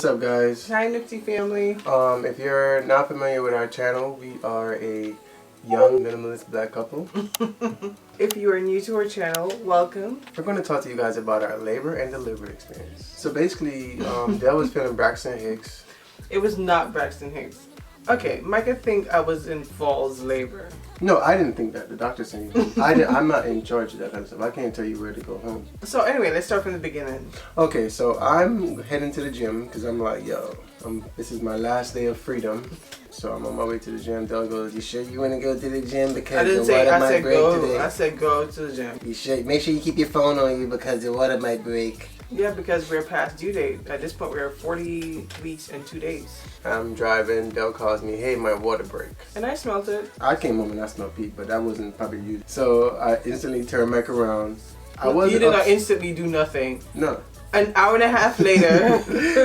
What's up, guys? Hi, Nifty family. If you're not familiar with our channel, we are a young minimalist black couple. If you are new to our channel, welcome. We're going to talk to you guys about our labor and delivery experience. So basically, Dell was feeling Braxton Hicks. It was not Braxton Hicks. Okay, Micah think I was in falls labor. No, I didn't think that. The doctor said I'm not in charge of that kind of stuff. I can't tell you where to go home. So anyway, let's start from the beginning. Okay, so I'm heading to the gym because I'm like, yo, this is my last day of freedom. So I'm on my way to the gym. Dell goes, you sure you want to go to the gym because I didn't the say water I might said break go. today? I said go to the gym. You should make sure you keep your phone on you because the water might break. Yeah, because we're past due date. At this point, we're 40 weeks and 2 days. I'm driving. Dell calls me, hey, my water break. And I smelled it. I came home and I smelled Pete, but that wasn't probably you. So I instantly turned back around. You did not instantly do nothing. No. An hour and a half later.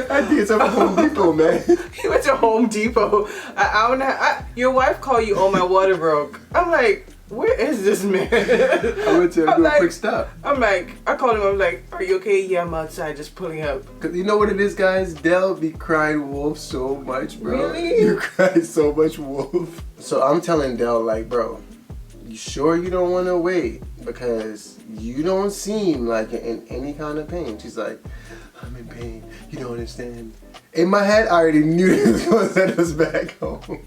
I think it's up at Home Depot, man. He went to Home Depot. An hour and a half. Your wife called you, oh, my water broke. I'm like, where is this man? I went to do a quick stop. I'm like, I called him, I'm like, are you okay? Yeah, I'm outside just pulling up. Cause you know what it is, guys? Dell be crying wolf so much, bro. Really? You cry so much wolf. So I'm telling Dell, like, bro, you sure you don't want to wait? Because you don't seem like you're in any kind of pain. She's like, I'm in pain. You don't understand. In my head, I already knew he was going to send us back home.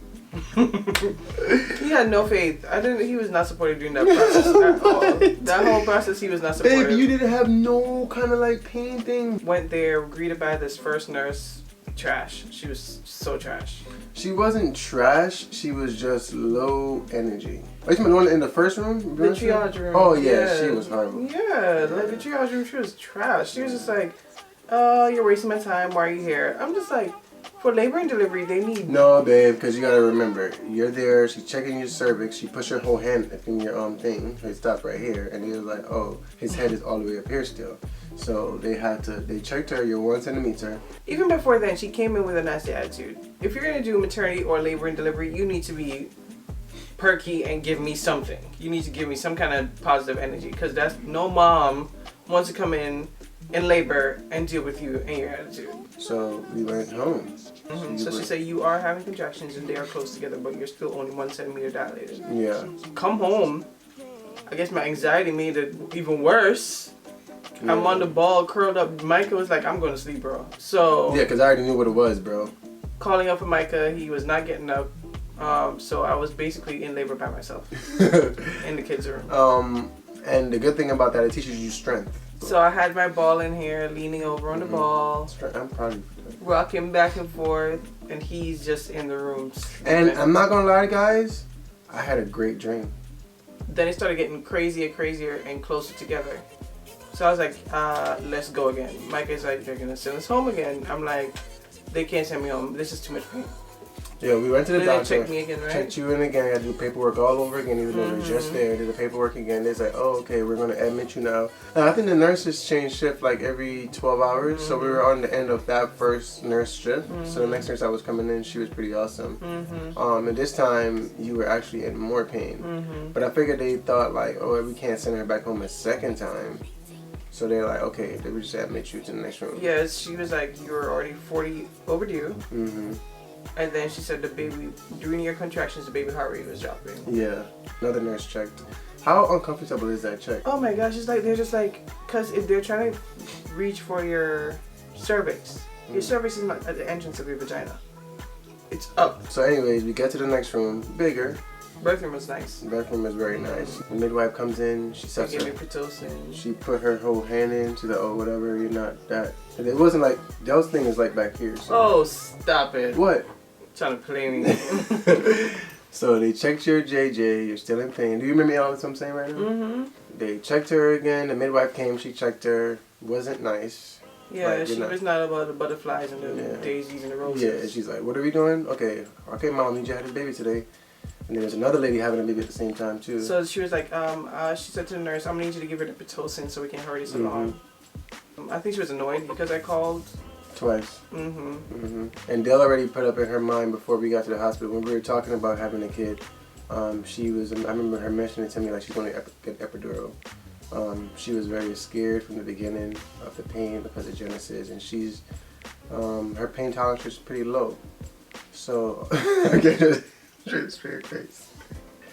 He had no faith. He was not supportive during that process at all. That whole process, he was not supportive. Babe, you didn't have no kind of like pain thing. Went there, greeted by this first nurse. Trash. She was so trash. She wasn't trash. She was just low energy. Are you talking about the one in the first room? The triage room. Oh yeah, she was horrible. Yeah, like the triage room, she was trash. She was just like, oh, you're wasting my time. Why are you here? I'm just like, for labor and delivery, they need... No, babe, because you got to remember, you're there, she's checking your cervix, she pushed her whole hand in your thing, it stopped right here, and he was like, oh, his head is all the way up here still. So they checked her, you're 1 centimeter. Even before then, she came in with a nasty attitude. If you're going to do maternity or labor and delivery, you need to be perky and give me something. You need to give me some kind of positive energy, because that's no mom wants to come in labor and deal with you and your attitude. So we went home. So she said, you are having contractions and they are close together, but you're still only 1 centimeter dilated. Yeah. Come home. I guess my anxiety made it even worse. Yeah. I'm on the ball, curled up. Micah was like, I'm going to sleep, bro. So yeah, because I already knew what it was, bro. Calling up for Micah, he was not getting up. So I was basically in labor by myself in the kids' room. And the good thing about that, it teaches you strength. So I had my ball in here, leaning over on the ball. I'm proud of you. Rocking back and forth, and he's just in the room. And I'm not gonna lie, guys, I had a great dream. Then it started getting crazier and closer together. So I was like, let's go again. Micah's like, they're gonna send us home again. I'm like, they can't send me home. This is too much pain. Yeah, we went to the doctor. Checked me again, right? Checked you in again. I had to do paperwork all over again, even though they're just there. Did the paperwork again. They're like, oh, okay, we're going to admit you now. And I think the nurses change shift like every 12 hours. So we were on the end of that first nurse shift. So the next nurse that was coming in, she was pretty awesome. And this time, you were actually in more pain. But I figured they thought like, oh, we can't send her back home a second time. So they're like, okay, they would just admit you to the next room. Yes, she was like, you were already 40 overdue. And then she said the baby, during your contractions, the baby heart rate was dropping. Yeah. Another nurse checked. How uncomfortable is that check? Oh my gosh, it's like, they're just like, because if they're trying to reach for your cervix, your cervix is not at the entrance of your vagina. It's up. So anyways, we get to the next room, bigger. Birth room was nice. Birth room is very nice. The midwife comes in, she sets gave me Pitocin. She put her whole hand in, she's like, oh, whatever, you're not that. And it wasn't like, Dell's thing is like back here. So. Oh, stop it. What? Trying to play me. So they checked your JJ, you're still in pain. Do you remember all this I'm saying right now? They checked her again, the midwife came, she checked her, wasn't nice. Yeah, like, she was not about the butterflies and the daisies and the roses. Yeah, and she's like, what are we doing? Okay, mom, need you to have a baby today. And there was another lady having a baby at the same time too. So she was like, she said to the nurse, I'm gonna need you to give her the Pitocin so we can hurry this along. I think she was annoyed because I called. Twice. And Dell already put up in her mind before we got to the hospital, when we were talking about having a kid, she was, I remember her mentioning to me like she's going to get epidural. She was very scared from the beginning of the pain because of Genesis, and she's her pain tolerance is pretty low. So, again, it's very crazy.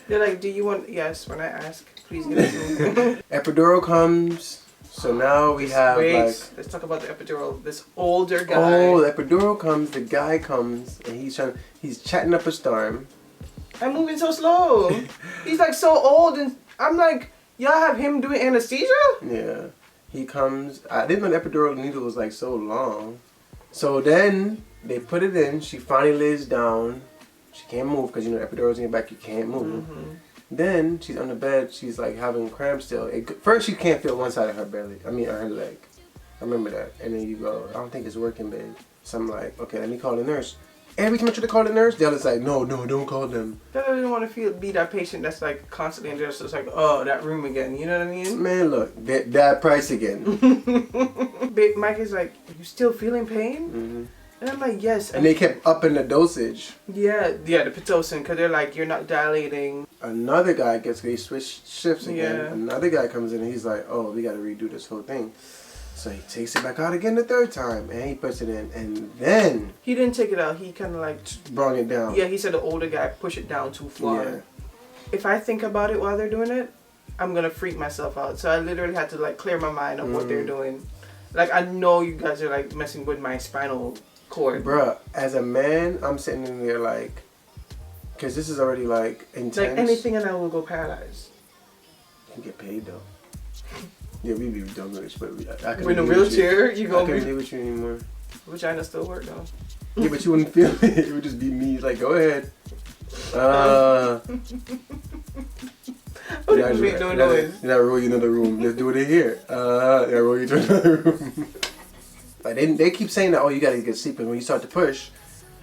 They're like, do you want, yes, when I ask, please get it to me. Epidural comes, so now we have Wait, like... let's talk about the epidural. This older guy. Oh, the epidural comes, the guy comes, and he's chatting up a storm. I'm moving so slow. He's like so old, and I'm like, y'all have him doing anesthesia? Yeah. He comes, I didn't know the epidural needle was like so long. So then they put it in, she finally lays down. She can't move because you know the epidural's in your back, you can't move. Mm-hmm. Then she's on the bed, she's like having cramps still. First she can't feel one side of her belly, her leg. I remember that. And then you go, I don't think it's working, babe. So I'm like, okay, let me call the nurse. Every time I try to call the nurse, the other's like, no, don't call them. I don't want to be that patient that's like constantly in there, so it's like, oh, that room again. You know what I mean? Man, look, that price again. Mike is like, you still feeling pain? Mm-hmm. And I'm like, yes. And they kept upping the dosage. Yeah, the Pitocin, because they're like, you're not dilating. Another guy they switch shifts again. Yeah. Another guy comes in and he's like, oh, we got to redo this whole thing. So he takes it back out again the third time and he puts it in. And then... He didn't take it out. He kind of like... brought it down. Yeah, he said the older guy push it down too far. Yeah. If I think about it while they're doing it, I'm going to freak myself out. So I literally had to like clear my mind of what they're doing. Like, I know you guys are like messing with my spinal cord. Bruh, as a man, I'm sitting in there like... Because this is already like intense. Like anything and I will go paralyzed. You can get paid though. Yeah, we be done with this, but I couldn't In a deal with wheelchair, you I gonna couldn't be... deal with you anymore. Vagina still work though. Yeah, but you wouldn't feel it. It would just be me. Like, go ahead. What do you make no noise? You're not rolling another room. Let's do it in here. Yeah, roll you to another room. Like they keep saying that, oh, you gotta get sleep, and when you start to push,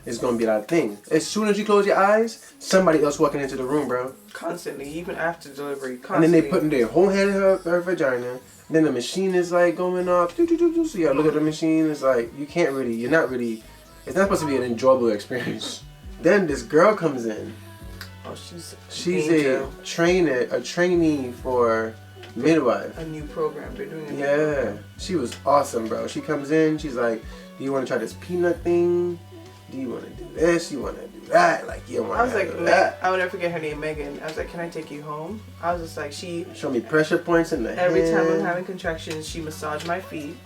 it's gonna be a lot of things. As soon as you close your eyes, somebody else walking into the room, bro. Constantly, even after delivery. Constantly. And then they putting their whole hand in her vagina. Then the machine is like going off. So you gotta look at the machine. It's like you're not really. It's not supposed to be an enjoyable experience. Then this girl comes in. Oh, she's a trainee for midwife. A new program. They're doing a new Yeah, program. she was awesome, bro. She comes in. She's like, do you want to try this peanut thing? Do you want to do this? You want to do that? Like, you want I was to like, do that? I would never forget her name, Megan. I was like, can I take you home? I was just like, Show me pressure points in the every hand. time I'm having contractions, she massaged my feet.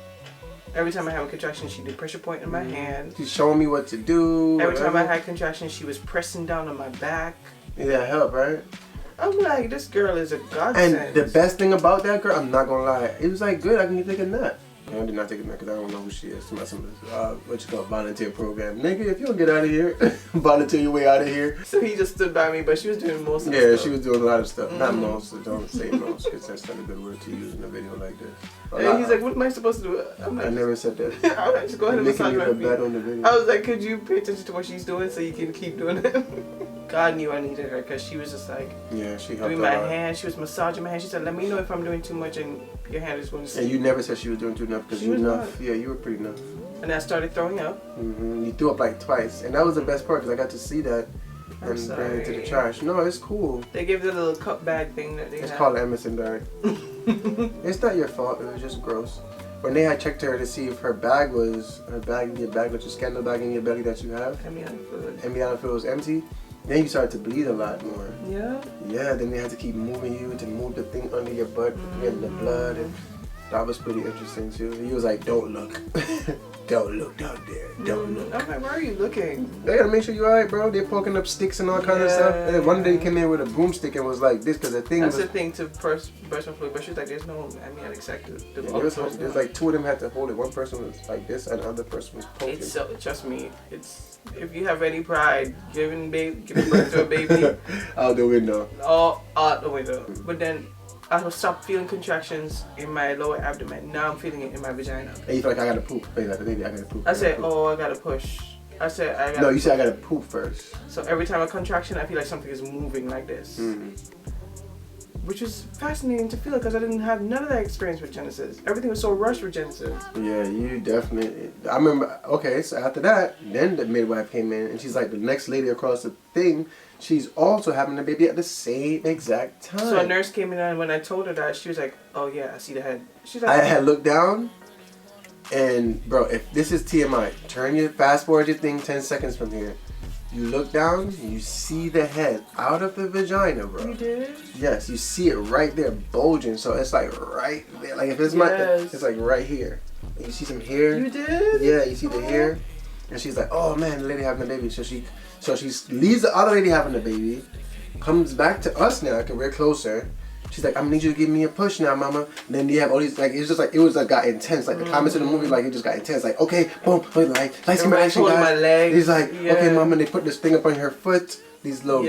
Every time I have a contraction, she did pressure point in my hand. She's showing me what to do. Every time I had contractions, she was pressing down on my back. Yeah, that help, right? I'm like, this girl is a godsend. And the best thing about that girl, I'm not gonna lie, it was like good. I can take a nap. I did not take a nap because I don't know who she is. What you call volunteer program, nigga. If you don't get out of here, volunteer your way out of here. So he just stood by me, but she was doing most of the Yeah, stuff. she was doing a lot of stuff. Not most. Don't say most because that's not a good word to use in a video like this. And he's like, what am I supposed to do? I'm like, I never said that. I was like, just go ahead and You're massage making my me look bad feet. on the video. I was like, could you pay attention to what she's doing so you can keep doing it? God knew I needed her because she was just like Yeah, she helped doing a my lot. hand. She was massaging my hand. She said, let me know if I'm doing too much and your hand is going to sleep. And you never said she was doing too enough because She you was enough. not. Yeah, you were pretty enough. And I started throwing up. You threw up like twice, and that was the best part because I got to see that I'm and bring it to the sorry. trash. No, it's cool. They gave the little cup bag thing that they It's had. called Emerson Diary. It's not your fault. It was just gross. When they had checked her to see if her bag, your bag, that your scandal bag in your belly that you have, amniotic fluid. amniotic fluid was empty, then you started to bleed a lot more. Yeah. Yeah, then they had to keep moving you to move the thing under your butt, getting the blood, and that was pretty interesting too. He was like, "Don't look, don't look down there, don't look." I'm like, where are you looking? They gotta make sure you're alright, bro. They're poking up sticks and all kind of stuff. And one day he came in with a broomstick and was like this because the thing That's was. the thing to burst my fluid, but she's like, there's no amniotic sac to do Yeah, all this there's like two of them had to hold it. One person was like this, and the other person was poking. It's so, trust me, it's if you have any pride giving birth to a baby, Out the window. all out the window. But then I stopped feeling contractions in my lower abdomen. Now I'm feeling it in my vagina. And you feel like I gotta poop. Like the baby, I gotta poop. I said, oh, I gotta push. I said, I gotta. No, you said I gotta poop first. So every time a contraction, I feel like something is moving like this. Which was fascinating to feel because I didn't have none of that experience with Genesis. Everything was so rushed with Genesis. Yeah, you definitely. I remember. Okay, so after that, then the midwife came in, and she's like the next lady across the thing. She's also having the baby at the same exact time. So a nurse came in and when I told her that, she was like, "Oh yeah, I see the head." She's like, I had looked down, And bro, if this is TMI, fast forward your thing 10 seconds from here. You look down, you see the head out of the vagina, bro. You did? Yes, you see it right there bulging. So it's like right there. Like if it's it's like right here. And you see some hair. You did? Yeah, you see the hair. And she's like, oh man, the lady having a baby. So she leaves the other lady having the baby, comes back to us now because we're closer. She's like, I'm gonna need you to give me a push now, mama. And then you have all these, like, it's just like, it was like, got intense. Like, the comments in the movie, like, it just got intense. Like, okay, boom, like see my action, guys. My legs. He's like, okay, mama, and they put this thing up on her foot, these little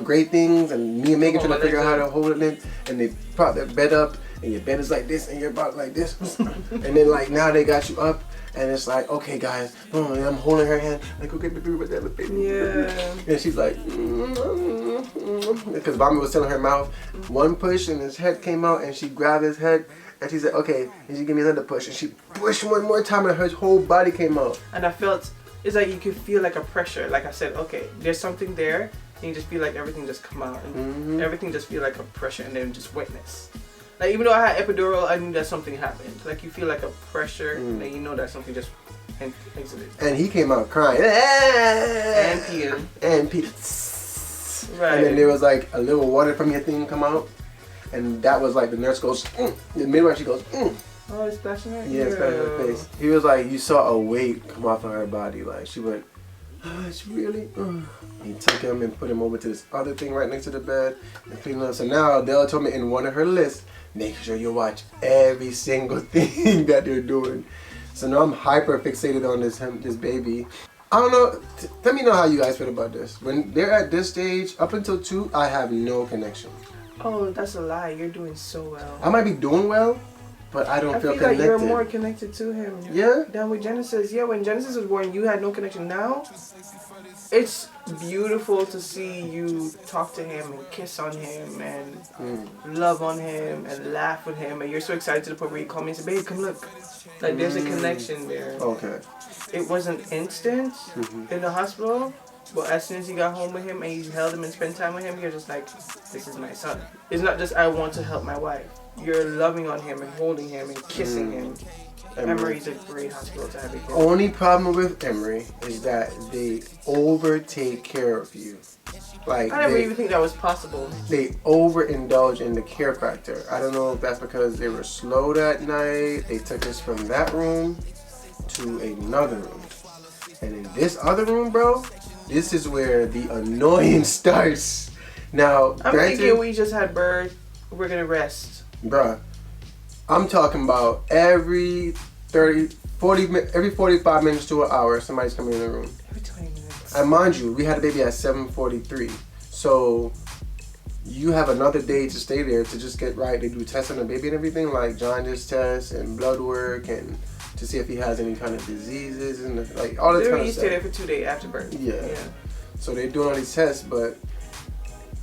gray things, and me and Megan trying to figure out how to hold it in. And they prop their bed up, and your bed is like this, and your butt like this. And then, like, now they got you up. And it's like, okay, guys, and I'm holding her hand, like, go get the baby with that baby. Yeah. And she's like, because Mommy was telling her mouth, one push, and his head came out, and she grabbed his head, and she said, okay, and she gave me another push, and she pushed one more time, and her whole body came out. And I felt, it's like you could feel like a pressure. Like I said, okay, there's something there, and you just feel like everything just come out, and everything just feel like a pressure, and then just wetness. Like, even though I had epidural, I knew that something happened. Like, you feel like a pressure, and you know that something just exited. And he came out crying. And peeing. And peeing. Right. And then there was, like, a little water from your thing come out. And that was, like, the nurse goes, The midwife, she goes, Oh, it's splashing her? Yeah, it's splashing her face. He was like, you saw a weight come off of her body. Like, she went, it's really, He took him and put him over to this other thing right next to the bed and cleaned it up. So now, Della told me in one of her lists, make sure you watch every single thing that they're doing. So now I'm hyper fixated on this baby. I don't know. Let me know how you guys feel about this. When they're at this stage, up until 2, I have no connection. Oh, that's a lie. You're doing so well. I might be doing well, but I don't feel connected. I feel like you're more connected to him. Yeah? Than with Genesis. Yeah, when Genesis was born, you had no connection. Now, it's beautiful to see you talk to him and kiss on him and love on him and laugh with him, and you're so excited to the point where you call me and say, babe, come look. Like, there's a connection there. Okay. It wasn't instant in the hospital, but as soon as you got home with him and you held him and spent time with him, you're just like, this is my son. It's not just I want to help my wife. You're loving on him and holding him and kissing him. Emory's a great hospital to have a kid. Only problem with Emory is that they overtake care of you. Like, I never even think that was possible. They overindulge in the care factor. I don't know if that's because they were slow that night. They took us from that room to another room. And in this other room, bro, this is where the annoyance starts. Now, I'm thinking we just had birth. We're going to rest. Bruh, I'm talking about every 45 minutes to an hour, somebody's coming in the room. Every 20 minutes. And mind you, we had a baby at 7:43. So you have another day to stay there to just get right. They do tests on the baby and everything, like jaundice tests and blood work, and to see if he has any kind of diseases and like all that kind of You stuff. stay there for 2 days after birth. Yeah. So they're doing all these tests, but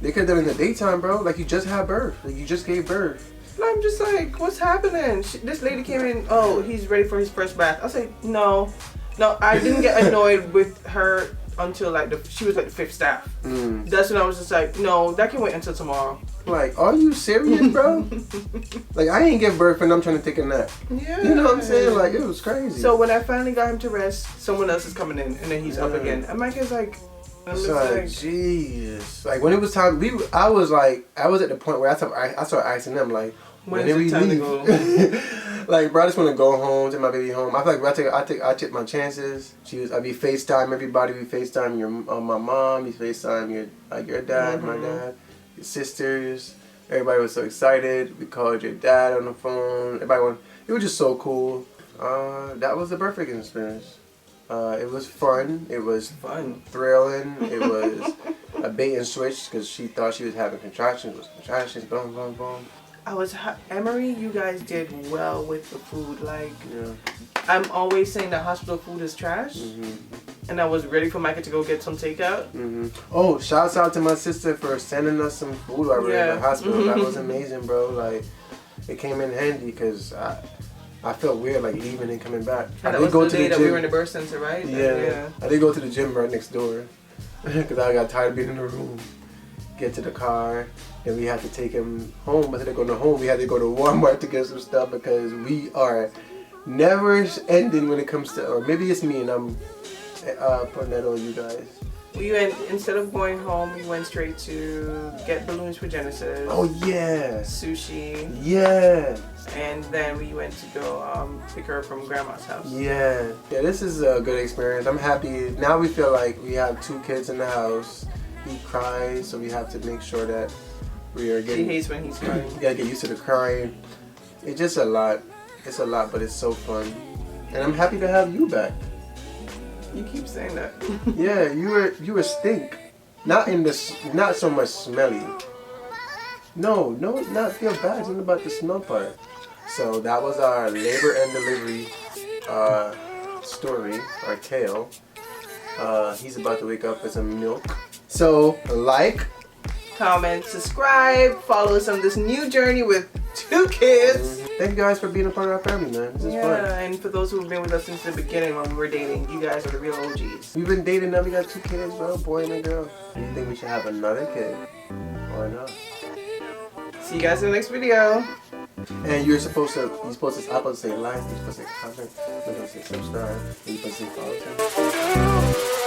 they could have done it in the daytime, bro. Like, you just had birth. Like, you just gave birth. I'm just like, what's happening? This lady came in, oh, he's ready for his first bath. I said, no, I didn't get annoyed with her until like she was like the 5th staff. That's when I was just like, no, that can wait until tomorrow. Like, are you serious, bro? Like, I ain't give birth and I'm trying to take a nap. Yeah. You know what I'm saying? Like, it was crazy. So when I finally got him to rest, someone else is coming in and then he's up again. And Mike is like, it's like, Jesus. Like, when it was time, I was at the point where I started asking them, like, when did we leave? Like, bro, I just want to go home, take my baby home. I feel like I take my chances. I be FaceTime everybody. We FaceTime my mom. You FaceTime your dad, my dad, your sisters. Everybody was so excited. We called your dad on the phone. It was just so cool. That was the perfect experience. It was fun. It was thrilling. It was a bait and switch because she thought she was having contractions. It was contractions. Boom, boom, boom. Emory, you guys did well with the food. Like, I'm always saying that hospital food is trash. And I was ready for Micah to go get some takeout. Oh, shouts out to my sister for sending us some food while we were in the hospital. That was amazing, bro. Like, it came in handy because I felt weird, like, leaving and coming back. And that was the day that we were in the birth center, right? Yeah. I did go to the gym right next door because I got tired of being in the room. Get to the car, and we had to take him home. But instead of going to home, we had to go to Walmart to get some stuff because we are never ending when it comes to, or maybe it's me and I'm putting that on you guys. We went, instead of going home, we went straight to get balloons for Genesis. Oh yeah. Sushi. Yeah. And then we went to go pick her up from grandma's house. Yeah. Yeah, this is a good experience. I'm happy. Now we feel like we have 2 kids in the house. He cries, so we have to make sure that we are getting... She hates when he's crying. You gotta get used to the crying. It's just a lot. It's a lot, but it's so fun. And I'm happy to have you back. You keep saying that. Yeah, you were stink. Not so much smelly. No, not feel bad. It's not about the smell part. So that was our labor and delivery story, our tale. He's about to wake up with some milk. So like, comment, subscribe, follow us on this new journey with 2 kids. Thank you guys for being a part of our family, man. This is fun. And for those who have been with us since the beginning when we were dating, you guys are the real OGs. We've been dating now. We got 2 kids, bro, boy and a girl. Do you think we should have another kid or not? See you guys in the next video. And you're supposed to say like, you're supposed to say comment, you're supposed to say subscribe, and you're supposed to say follow.